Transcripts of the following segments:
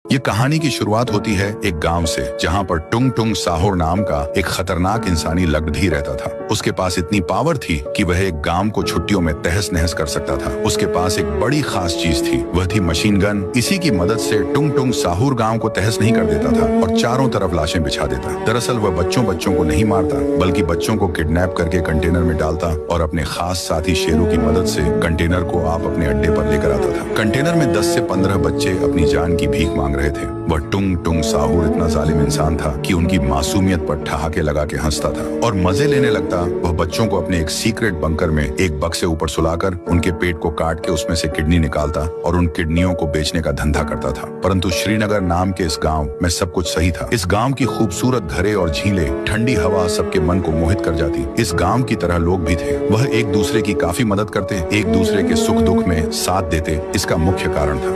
ये कहानी की शुरुआत होती है एक गांव से, जहां पर टुंग टुंग साहोर नाम का एक खतरनाक इंसानी लगधी रहता था। उसके पास इतनी पावर थी कि वह एक गांव को छुट्टियों में तहस नहस कर सकता था। उसके पास एक बड़ी खास चीज थी, वह थी मशीन गन। इसी की मदद से टुंग टुंग साहोर गांव को तहस नहीं कर देता था और चारों तरफ लाशें बिछा देता। दरअसल वह बच्चों को नहीं मारता, बल्कि बच्चों को किडनैप करके कंटेनर में डालता और अपने खास साथी शेरों की मदद से कंटेनर को आप अपने अड्डे पर लेकर आता था। कंटेनर में 10 से 15 बच्चे अपनी जान की भीख मांग रहे थे। वह टुंग टुंग साहूर इतना जालिम इंसान था कि उनकी मासूमियत पर ठहाके लगा के हंसता था और मजे लेने लगता। वह बच्चों को अपने एक सीक्रेट बंकर में एक बक्से ऊपर सुलाकर उनके पेट को काट के उसमें से किडनी निकालता और उन किडनियों को बेचने का धंधा करता था। परंतु श्रीनगर नाम के इस गांव में सब कुछ सही था। इस गांव की खूबसूरत घरें और झीलें, ठंडी हवा सबके मन को मोहित कर जाती। इस गांव की तरह लोग भी थे। वह एक दूसरे की काफी मदद करते, एक दूसरे के सुख दुख में साथ देते। इसका मुख्य कारण था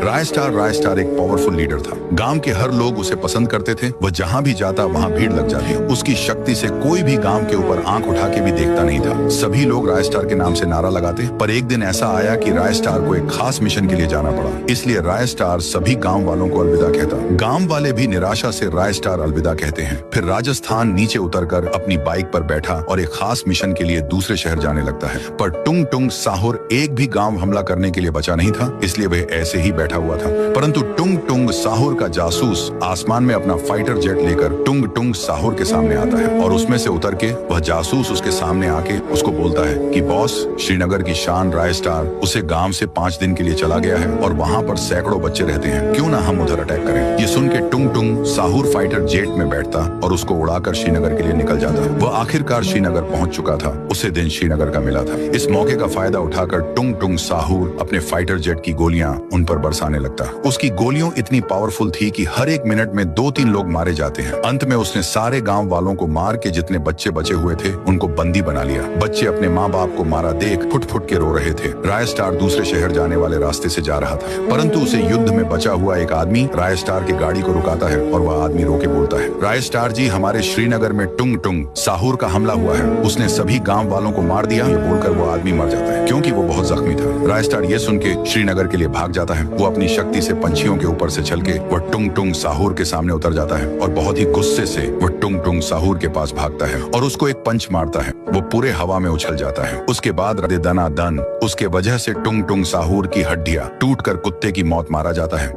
रायस्टार एक पावरफुल लीडर था। गांव के हर लोग उसे पसंद करते थे। वह जहां भी जाता वहां भीड़ लग जाती। उसकी शक्ति से कोई भी गांव के ऊपर आंख उठा के भी देखता नहीं था। सभी लोग रायस्टार के नाम से नारा लगाते। पर एक दिन ऐसा आया कि रायस्टार को एक खास मिशन के लिए जाना पड़ा। इसलिए रायस्टार सभी गांव वालों को अलविदा कहता। गांव वाले भी निराशा से रायस्टार अलविदा कहते हैं। फिर राजस्थान नीचे उतरकर अपनी बाइक पर बैठा और एक खास मिशन के लिए दूसरे शहर जाने लगता है। पर टुंग टुंग साहोर एक भी गांव हमला करने के लिए बचा नहीं था, इसलिए वह ऐसे ही बैठा हुआ था। परंतु टुंग टुंग साहोर का जासूस आसमान में अपना फाइटर जेट लेकर टुंग टुंग साहोर के सामने आता है और उसमें से उतर के वह जासूस उसके सामने आके उसको बोलता है कि बॉस, श्रीनगर की शान रायस्टार उसे गांव से 5 दिन के लिए चला गया है और वहां पर सैकड़ों बच्चे रहते हैं। क्यों ना हम उधर अटैक करें। ये सुन के टुंग टुंग साहोर फाइटर जेट में बैठता और उसको उड़ाकर श्रीनगर के लिए निकल जाता। वह आखिरकार श्रीनगर पहुंच चुका था। उसे दिन श्रीनगर का मिला था। इस मौके का फायदा उठाकर टुंग टुंग साहोर अपने फाइटर जेट की गोलियां उन पर बरसाने लगता। उसकी गोलियों इतनी पावरफुल थी कि हर एक मिनट में 2-3 लोग मारे जाते हैं। अंत में उसने सारे गांव वालों को मार के जितने बच्चे बचे हुए थे उनको बंदी बना लिया। बच्चे अपने माँ बाप को मारा देख फुट फुट के रो रहे थे। रायस्टार दूसरे शहर जाने वाले रास्ते से जा रहा था, परंतु उसे युद्ध में बचा हुआ एक आदमी रायस्टार की गाड़ी को रुकाता है और वह आदमी रोके बोलता है, रायस्टार जी, हमारे श्रीनगर में टुंग टुंग साहोर का हमला हुआ है। उसने सभी गांव वालों को मार दिया। ये बोलकर वो आदमी मर जाता है क्योंकि वो बहुत जख्मी था। रायस्टार ये सुन के श्रीनगर के लिए भाग जाता है। वो अपनी शक्ति से पंछियों के ऊपर से चल के वह टुंग टुंग साहोर के सामने उतर जाता है और बहुत ही गुस्से से वह टुंग टुंग साहोर के पास भागता है और उसको एक पंच मारता है। वो पूरे हवा में उछल जाता है। उसके बाद दना दन उसके वजह से टुंग टुंग साहोर की हड्डियां टूटकर कुत्ते की मौत मारा जाता है।